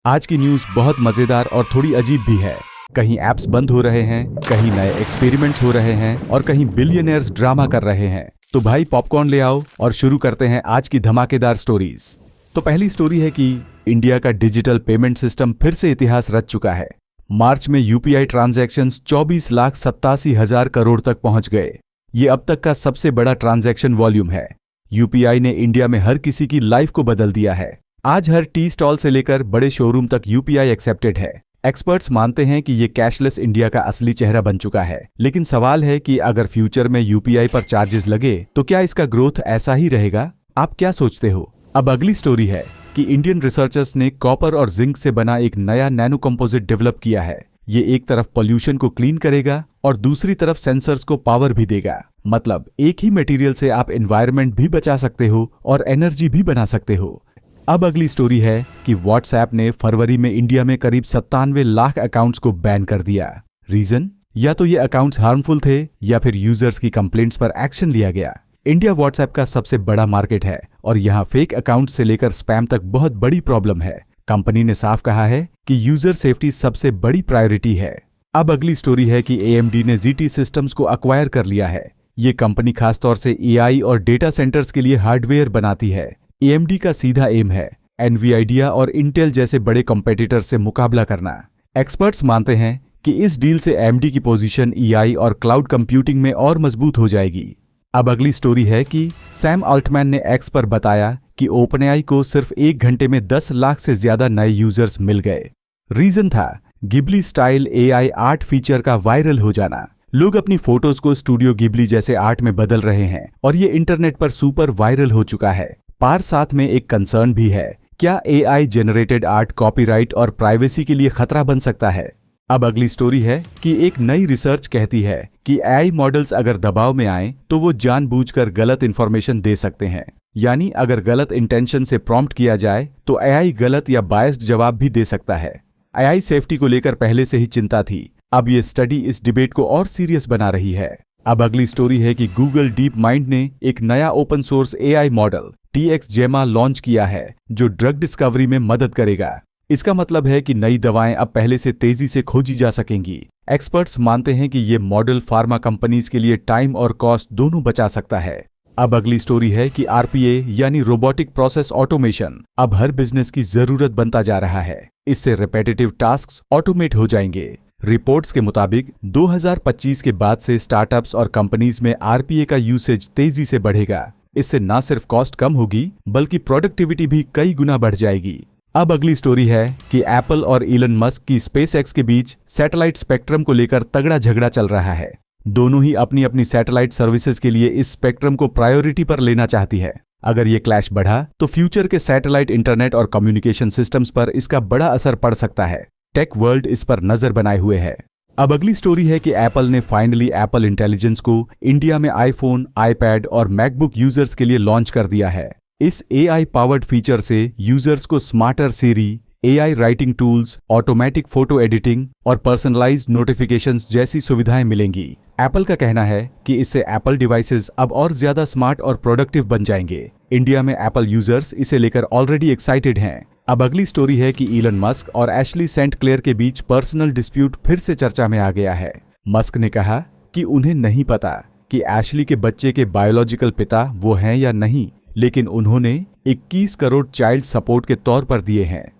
आज की न्यूज बहुत मजेदार और थोड़ी अजीब भी है। कहीं एप्स बंद हो रहे हैं, कहीं नए एक्सपेरिमेंट्स हो रहे हैं और कहीं बिलियनियर्स ड्रामा कर रहे हैं। तो भाई पॉपकॉर्न ले आओ और शुरू करते हैं आज की धमाकेदार स्टोरीज। तो पहली स्टोरी है कि इंडिया का डिजिटल पेमेंट सिस्टम फिर से इतिहास रच चुका है। मार्च में यूपीआई ट्रांजैक्शंस 24,87,000 करोड़ तक पहुंच गए। ये अब तक का सबसे बड़ा ट्रांजैक्शन वॉल्यूम है। यूपीआई ने इंडिया में हर किसी की लाइफ को बदल दिया है। आज हर टी स्टॉल से लेकर बड़े शोरूम तक यूपीआई एक्सेप्टेड है। एक्सपर्ट्स मानते हैं कि ये कैशलेस इंडिया का असली चेहरा बन चुका है। लेकिन सवाल है कि अगर फ्यूचर में यूपीआई पर चार्जेस लगे तो क्या इसका ग्रोथ ऐसा ही रहेगा? आप क्या सोचते हो? अब अगली स्टोरी है कि इंडियन रिसर्चर्स ने कॉपर और जिंक से बना एक नया नैनो कंपोजिट डेवलप किया है। ये एक तरफ पॉल्यूशन को क्लीन करेगा और दूसरी तरफ सेंसर्स को पावर भी देगा। मतलब एक ही मटेरियल से आप एनवायरनमेंट भी बचा सकते हो और एनर्जी भी बना सकते हो। अब अगली स्टोरी है कि व्हाट्सएप ने फरवरी में इंडिया में करीब 97 लाख अकाउंट्स को बैन कर दिया। रीजन? या तो ये अकाउंट्स हार्मफुल थे या फिर यूजर्स की कंप्लेंट्स पर एक्शन लिया गया। इंडिया व्हाट्सएप का सबसे बड़ा मार्केट है और यहाँ फेक अकाउंट्स से लेकर स्पैम तक बहुत बड़ी प्रॉब्लम है। कंपनी ने साफ कहा है कि यूजर सेफ्टी सबसे बड़ी प्रायोरिटी है। अब अगली स्टोरी है कि AMD ने ZT सिस्टम्स को अक्वायर कर लिया है। ये कंपनी खासतौर से AI और डेटा सेंटर्स के लिए हार्डवेयर बनाती है। AMD का सीधा एम है NVIDIA और इंटेल जैसे बड़े कॉम्पिटिटर से मुकाबला करना। एक्सपर्ट्स मानते हैं कि इस डील से AMD की पोजीशन EI और क्लाउड कंप्यूटिंग में और मजबूत हो जाएगी। अब अगली स्टोरी है कि सैम अल्टमैन ने X पर बताया कि OpenAI को सिर्फ 1 घंटे में 10 लाख से ज्यादा नए यूजर्स मिल गए। रीजन था Ghibli style AI art feature का वायरल हो जाना। लोग अपनी फोटोज को स्टूडियो गिबली जैसे आर्ट में बदल रहे हैं और ये इंटरनेट पर सुपर वायरल हो चुका है। पर साथ में एक कंसर्न भी है, क्या AI जनरेटेड आर्ट कॉपीराइट और प्राइवेसी के लिए खतरा बन सकता है? अब अगली स्टोरी है कि एक नई रिसर्च कहती है कि AI मॉडल्स अगर दबाव में आए तो वो जानबूझकर गलत इंफॉर्मेशन दे सकते हैं। यानी अगर गलत इंटेंशन से प्रॉम्प्ट किया जाए तो AI गलत या बायस्ड जवाब भी दे सकता है। AI सेफ्टी को लेकर पहले से ही चिंता थी। अब ये स्टडी इस डिबेट को और सीरियस बना रही है। अब अगली स्टोरी है कि गूगल डीप माइंड ने एक नया open source AI model TX-Gemma launch किया है जो ड्रग डिस्कवरी में मदद करेगा। इसका मतलब है कि नई दवाएं अब पहले से तेजी से खोजी जा सकेंगी। एक्सपर्ट्स मानते हैं कि ये मॉडल फार्मा कंपनीज के लिए टाइम और कॉस्ट दोनों बचा सकता है। अब अगली स्टोरी है कि RPA यानी रोबोटिक प्रोसेस ऑटोमेशन अब हर बिजनेस की जरूरत बनता जा रहा है। इससे रिपीटेटिव टास्क्स ऑटोमेट हो जाएंगे। रिपोर्ट्स के मुताबिक 2025 के बाद से स्टार्टअप्स और कंपनीज में RPA का यूसेज तेजी से बढ़ेगा। इससे न सिर्फ कॉस्ट कम होगी बल्कि प्रोडक्टिविटी भी कई गुना बढ़ जाएगी। अब अगली स्टोरी है कि एप्पल और इलन मस्क की SpaceX के बीच सैटेलाइट स्पेक्ट्रम को लेकर तगड़ा झगड़ा चल रहा है। दोनों ही अपनी अपनी सैटेलाइट सर्विसेज के लिए इस स्पेक्ट्रम को प्रायोरिटी पर लेना चाहती है। अगर ये क्लैश बढ़ा तो फ्यूचर के सैटेलाइट इंटरनेट और कम्युनिकेशन सिस्टम्स पर इसका बड़ा असर पड़ सकता है। टेक वर्ल्ड इस पर नजर बनाए हुए है। अब अगली स्टोरी है कि एप्पल ने फाइनली एप्पल इंटेलिजेंस को इंडिया में iPhone, iPad और मैकबुक यूजर्स के लिए लॉन्च कर दिया है। इस AI पावर्ड फीचर से यूजर्स को smarter Siri, AI writing tools, automatic photo editing और पर्सनलाइज्ड नोटिफिकेशंस जैसी सुविधाएं मिलेंगी। एप्पल का कहना है कि इससे एप्पल डिवाइसेस अब और ज्यादा स्मार्ट और प्रोडक्टिव बन जाएंगे। इंडिया में एप्पल यूजर्स इसे लेकर ऑलरेडी एक्साइटेड हैं। अब अगली स्टोरी है कि इलन मस्क और एशली सेंट क्लेयर के बीच पर्सनल डिस्प्यूट फिर से चर्चा में आ गया है। मस्क ने कहा कि उन्हें नहीं पता कि एशली के बच्चे के बायोलॉजिकल पिता वो हैं या नहीं, लेकिन उन्होंने 21 करोड़ चाइल्ड सपोर्ट के तौर पर दिए हैं।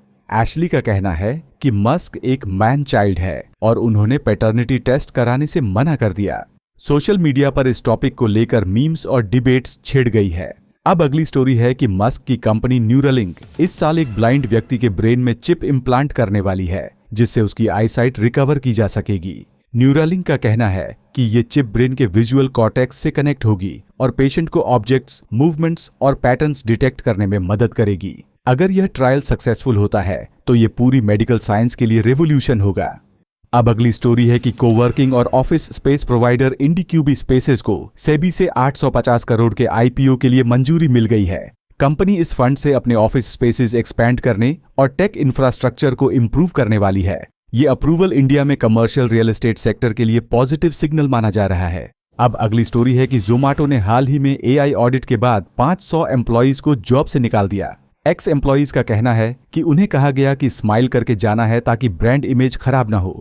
एशली का कहना है कि मस्क एक मैन चाइल्ड है और उन्होंने पैटर्निटी टेस्ट कराने से मना कर दिया। सोशल मीडिया पर इस टॉपिक को लेकर मीम्स और डिबेट्स छिड़ गई है। अब अगली स्टोरी है कि मस्क की कंपनी न्यूरालिंक इस साल एक ब्लाइंड व्यक्ति के ब्रेन में चिप इम्प्लांट करने वाली है जिससे उसकी आईसाइट रिकवर की जा सकेगी। न्यूरालिंक का कहना है कि ये चिप ब्रेन के विजुअल कॉर्टेक्स से कनेक्ट होगी और पेशेंट को ऑब्जेक्ट्स, मूवमेंट्स और पैटर्न्स डिटेक्ट करने में मदद करेगी। अगर यह ट्रायल सक्सेसफुल होता है तो ये पूरी मेडिकल साइंस के लिए रेवोल्यूशन होगा। अब अगली स्टोरी है कि कोवर्किंग और office space provider IndiCubi spaces को सेबी से 850 करोड़ के IPO के लिए मंजूरी मिल गई है। कंपनी इस फंड से अपने ऑफिस स्पेसेस एक्सपैंड करने और टेक इंफ्रास्ट्रक्चर को इम्प्रूव करने वाली है। ये अप्रूवल इंडिया में कमर्शियल रियल एस्टेट सेक्टर के लिए पॉजिटिव सिग्नल माना जा रहा है। अब अगली स्टोरी है कि जोमाटो ने हाल ही में AI ऑडिट के बाद 500 एम्प्लॉइज को जॉब से निकाल दिया। एक्स एम्प्लॉइज का कहना है कि उन्हें कहा गया कि स्माइल करके जाना है ताकि ब्रांड इमेज खराब ना हो।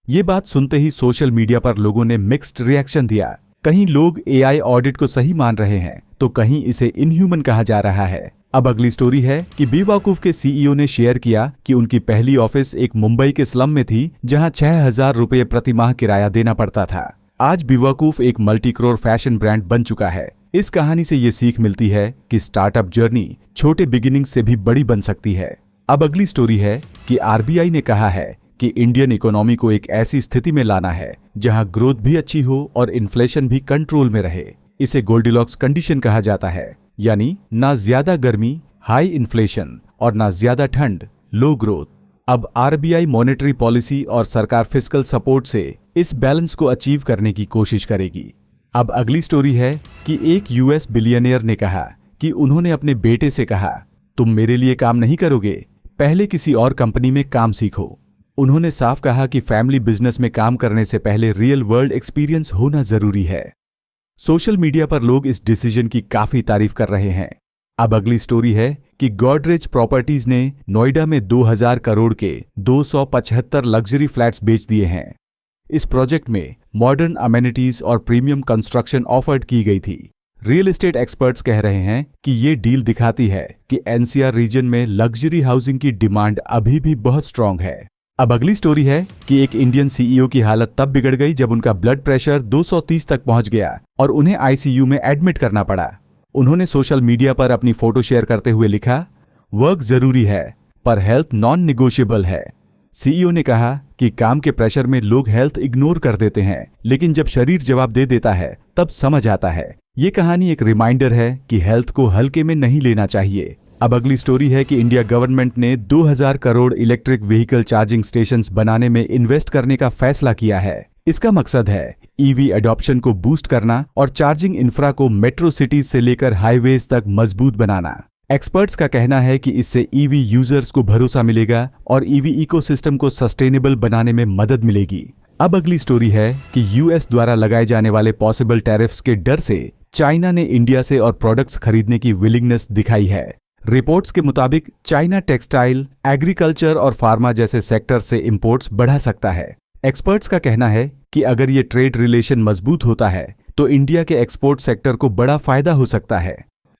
ये बात सुनते ही सोशल मीडिया पर लोगों ने मिक्स्ड रिएक्शन दिया। कहीं लोग एआई ऑडिट को सही मान रहे हैं तो कहीं इसे इनह्यूमन कहा जा रहा है। अब अगली स्टोरी है कि बेवकूफ के सीईओ ने शेयर किया कि उनकी पहली ऑफिस एक मुंबई के स्लम में थी जहां 6,000 रुपये प्रति माह किराया देना पड़ता था। आज बेवकूफ एक मल्टी करोड़ फैशन ब्रांड बन चुका है। इस कहानी से ये सीख मिलती है कि स्टार्टअप जर्नी छोटे बिगिनिंग से भी बड़ी बन सकती है। अब अगली स्टोरी है कि आरबीआई ने कहा है कि इंडियन इकोनॉमी को एक ऐसी स्थिति में लाना है जहां ग्रोथ भी अच्छी हो और इन्फ्लेशन भी कंट्रोल में रहे। इसे गोल्डिलॉक्स कंडीशन कहा जाता है, यानी ना ज्यादा गर्मी हाई इन्फ्लेशन और ना ज्यादा ठंड लो ग्रोथ। अब आरबीआई मॉनेटरी पॉलिसी और सरकार फिस्कल सपोर्ट से इस बैलेंस को अचीव करने की कोशिश करेगी। अब अगली स्टोरी है कि एक यूएस बिलियनियर ने कहा कि उन्होंने अपने बेटे से कहा, तुम मेरे लिए काम नहीं करोगे, पहले किसी और कंपनी में काम सीखो। उन्होंने साफ कहा कि फैमिली बिजनेस में काम करने से पहले रियल वर्ल्ड एक्सपीरियंस होना जरूरी है। सोशल मीडिया पर लोग इस डिसीजन की काफी तारीफ कर रहे हैं। अब अगली स्टोरी है कि गोदरेज प्रॉपर्टीज ने नोएडा में 2000 करोड़ के 275 लग्जरी फ्लैट्स बेच दिए हैं। इस प्रोजेक्ट में मॉडर्न अमेनिटीज और प्रीमियम कंस्ट्रक्शन ऑफर्ड की गई थी। रियल एस्टेट एक्सपर्ट्स कह रहे हैं कि ये डील दिखाती है कि एनसीआर रीजन में लग्जरी हाउसिंग की डिमांड अभी भी बहुत स्ट्रांग है। अब अगली स्टोरी है कि एक इंडियन सीईओ की हालत तब बिगड़ गई जब उनका ब्लड प्रेशर 230 तक पहुंच गया और उन्हें आईसीयू में एडमिट करना पड़ा। उन्होंने सोशल मीडिया पर अपनी फोटो शेयर करते हुए लिखा, वर्क जरूरी है पर हेल्थ नॉन निगोशिएबल है। सीईओ ने कहा कि काम के प्रेशर में लोग हेल्थ इग्नोर कर देते हैं, लेकिन जब शरीर जवाब दे देता है तब समझ आता है। ये कहानी एक रिमाइंडर है कि हेल्थ को हल्के में नहीं लेना चाहिए। अब अगली स्टोरी है कि इंडिया गवर्नमेंट ने 2000 crore electric vehicle charging stations बनाने में इन्वेस्ट करने का फैसला किया है। इसका मकसद है ईवी एडॉप्शन को बूस्ट करना और चार्जिंग इंफ्रा को मेट्रो सिटीज से लेकर हाईवेज तक मजबूत बनाना। एक्सपर्ट्स का कहना है कि इससे ईवी यूजर्स को भरोसा मिलेगा और ईवी इकोसिस्टम को सस्टेनेबल बनाने में मदद मिलेगी। अब अगली स्टोरी है कि यूएस द्वारा लगाए जाने वाले पॉसिबल टैरिफ्स के डर से चाइना ने इंडिया से और प्रोडक्ट्स खरीदने की विलिंगनेस दिखाई है। रिपोर्ट्स के मुताबिक चाइना टेक्सटाइल, एग्रीकल्चर और फार्मा जैसे सेक्टर से इंपोर्ट्स बढ़ा सकता है। एक्सपर्ट्स का कहना है कि अगर ये ट्रेड रिलेशन मजबूत होता है तो इंडिया के एक्सपोर्ट सेक्टर को बड़ा फायदा हो सकता है।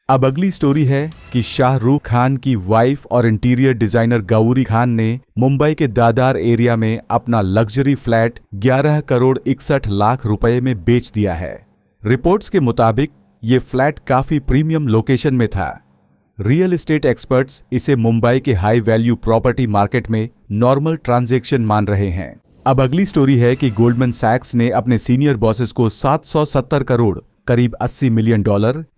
अब अगली स्टोरी है कि शाहरुख खान की वाइफ और इंटीरियर डिजाइनर गौरी खान ने मुंबई के दादर एरिया में अपना लग्जरी फ्लैट 11 करोड़ 61 लाख रुपए में बेच दिया है। रिपोर्ट्स के मुताबिक ये फ्लैट काफी प्रीमियम लोकेशन में था। रियल एस्टेट एक्सपर्ट्स इसे मुंबई के हाई वैल्यू प्रॉपर्टी मार्केट में नॉर्मल ट्रांजैक्शन मान रहे हैं। अब अगली स्टोरी है कि गोल्डमैन सैक्स ने अपने सीनियर बॉसेस को 770 करोड़ करीब $80 मिलियन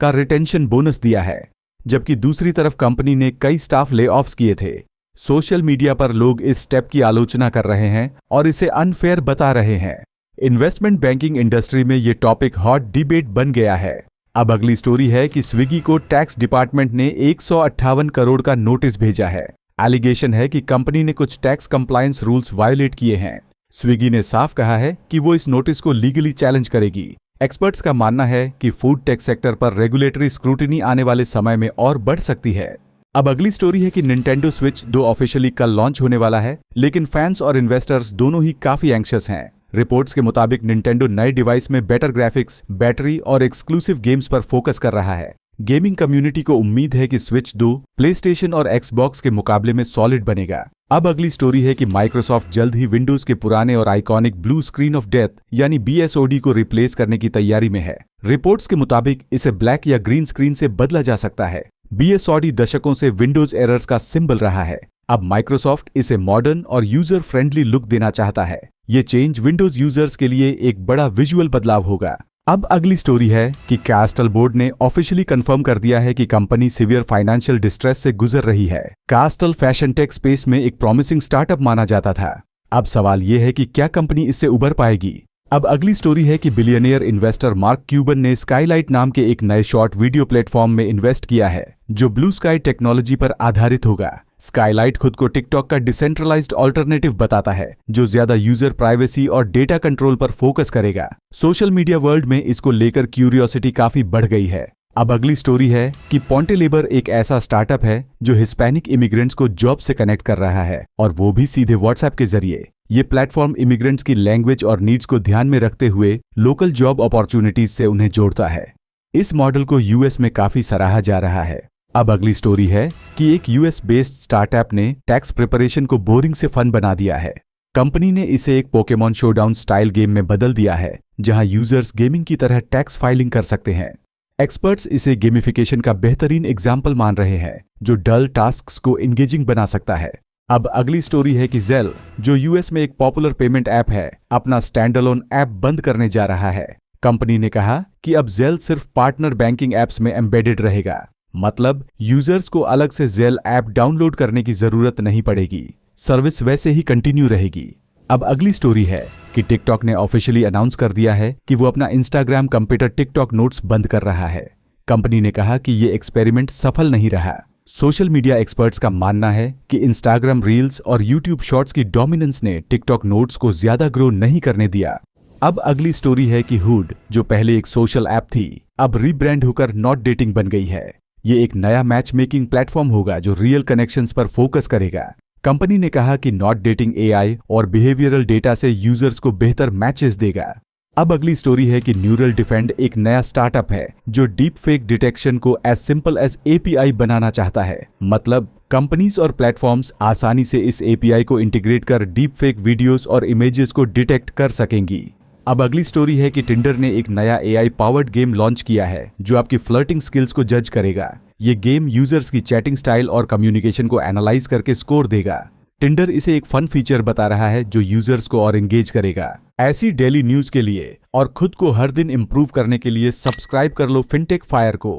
का रिटेंशन बोनस दिया है, जबकि दूसरी तरफ कंपनी ने कई स्टाफ ले ऑफ्स किए थे। सोशल मीडिया पर लोग इस स्टेप की आलोचना कर रहे हैं और इसे अनफेयर बता रहे हैं। इन्वेस्टमेंट बैंकिंग इंडस्ट्री में ये टॉपिक हॉट डिबेट बन गया है। अब अगली स्टोरी है कि स्विगी को टैक्स डिपार्टमेंट ने 158 करोड़ का नोटिस भेजा है। एलिगेशन है कि कंपनी ने कुछ टैक्स कंप्लायंस रूल्स वायोलेट किए हैं। स्विगी ने साफ कहा है कि वो इस नोटिस को लीगली चैलेंज करेगी। एक्सपर्ट्स का मानना है कि फूड टेक सेक्टर पर रेगुलेटरी स्क्रूटिनी आने वाले समय में और बढ़ सकती है। अब अगली स्टोरी है कि निंटेंडो स्विच 2 ऑफिशियली कल लॉन्च होने वाला है, लेकिन फैंस और इन्वेस्टर्स दोनों ही काफी एंग्शियस हैं। रिपोर्ट्स के मुताबिक निंटेंडो नए डिवाइस में बेटर ग्राफिक्स, बैटरी और एक्सक्लूसिव गेम्स पर फोकस कर रहा है। गेमिंग कम्युनिटी को उम्मीद है कि स्विच 2 प्लेस्टेशन और एक्सबॉक्स के मुकाबले में सॉलिड बनेगा। अब अगली स्टोरी है कि माइक्रोसॉफ्ट जल्द ही विंडोज के पुराने और iconic blue screen of death यानी BSOD को रिप्लेस करने की तैयारी में है। रिपोर्ट्स के मुताबिक इसे ब्लैक या ग्रीन स्क्रीन से बदला जा सकता है। BSOD दशकों से विंडोज एरर्स का सिंबल रहा है। अब माइक्रोसॉफ्ट इसे मॉडर्न और यूजर फ्रेंडली लुक देना चाहता है। ये चेंज विंडोज यूजर्स के लिए एक बड़ा विजुअल बदलाव होगा। अब अगली स्टोरी है कि कास्टल बोर्ड ने ऑफिशियली कंफर्म कर दिया है कि कंपनी सीवियर फाइनेंशियल डिस्ट्रेस से गुजर रही है। कास्टल फैशन टेक स्पेस में एक प्रॉमिसिंग स्टार्टअप माना जाता था। अब सवाल यह है कि क्या कंपनी इससे उबर पाएगी। अब अगली स्टोरी है कि बिलियनियर इन्वेस्टर मार्क क्यूबन ने स्काईलाइट नाम के एक नए शॉर्ट वीडियो प्लेटफॉर्म में इन्वेस्ट किया है, जो ब्लू स्काई टेक्नोलॉजी पर आधारित होगा। स्काईलाइट खुद को टिकटॉक का डिसेंट्रलाइज्ड ऑल्टरनेटिव बताता है, जो ज्यादा यूजर प्राइवेसी और डेटा कंट्रोल पर फोकस करेगा। सोशल मीडिया वर्ल्ड में इसको लेकर क्यूरियोसिटी काफी बढ़ गई है। अब अगली स्टोरी है कि पोंटे लेबर एक ऐसा स्टार्टअप है जो हिस्पैनिक इमिग्रेंट्स को जॉब से कनेक्ट कर रहा है, और वो भी सीधे व्हाट्सएप के जरिए। ये प्लेटफॉर्म इमिग्रेंट्स की लैंग्वेज और नीड्स को ध्यान में रखते हुए लोकल जॉब अपॉर्चुनिटीज से उन्हें जोड़ता है। इस मॉडल को यूएस में काफी सराहा जा रहा है। अब अगली स्टोरी है कि एक यूएस बेस्ड स्टार्टअप ने टैक्स प्रिपरेशन को बोरिंग से फन बना दिया है। कंपनी ने इसे एक पोकेमॉन शोडाउन स्टाइल गेम में बदल दिया है, जहां यूजर्स गेमिंग की तरह टैक्स फाइलिंग कर सकते हैं। एक्सपर्ट्स इसे गेमिफिकेशन का बेहतरीन एग्जाम्पल मान रहे हैं, जो डल टास्क्स को एंगेजिंग बना सकता है। अब अगली स्टोरी है कि ज़ेल, जो यूएस में एक पॉपुलर पेमेंट ऐप है, अपना स्टैंडअलोन ऐप बंद करने जा रहा है। कंपनी ने कहा कि अब ज़ेल सिर्फ पार्टनर बैंकिंग ऐप्स में एम्बेडेड रहेगा, मतलब यूजर्स को अलग से ज़ेल ऐप डाउनलोड करने की जरूरत नहीं पड़ेगी। सर्विस वैसे ही कंटिन्यू रहेगी। अब अगली स्टोरी है कि टिकटॉक ने ऑफिशियली अनाउंस कर दिया है कि वो अपना इंस्टाग्राम कंप्यूटर टिकटॉक नोट्स बंद कर रहा है। कंपनी ने कहा कि ये एक्सपेरिमेंट सफल नहीं रहा। सोशल मीडिया एक्सपर्ट्स का मानना है कि इंस्टाग्राम रील्स और यूट्यूब शॉर्ट्स की डोमिनेंस ने टिकटॉक नोट्स को ज्यादा ग्रो नहीं करने दिया। अब अगली स्टोरी है कि हुड, जो पहले एक सोशल ऐप थी, अब रीब्रांड होकर नॉट डेटिंग बन गई है। ये एक नया मैच मेकिंग प्लेटफॉर्म होगा जो रियल कनेक्शंस पर फोकस करेगा। कंपनी ने कहा कि नॉट डेटिंग एआई और बिहेवियरल डेटा से यूजर्स को बेहतर मैचेस देगा। अब अगली स्टोरी है कि न्यूरल डिफेंड एक नया स्टार्टअप है जो डीप फेक डिटेक्शन को एज सिंपल एज एपीआई बनाना चाहता है। मतलब कंपनीज और प्लेटफॉर्म्स आसानी से इस एपीआई को इंटीग्रेट कर डीप फेक वीडियोस और इमेजेस को डिटेक्ट कर सकेंगी। अब अगली स्टोरी है कि टिंडर ने एक नया एआई पावर्ड गेम लॉन्च किया है जो आपकी फ्लर्टिंग स्किल्स को जज करेगा। ये गेम यूजर्स की चैटिंग स्टाइल और कम्युनिकेशन को एनालाइज करके स्कोर देगा। टिंडर इसे एक फन फीचर बता रहा है जो यूजर्स को और एंगेज करेगा। ऐसी डेली न्यूज के लिए और खुद को हर दिन इंप्रूव करने के लिए सब्सक्राइब कर लो फिनटेक फायर को।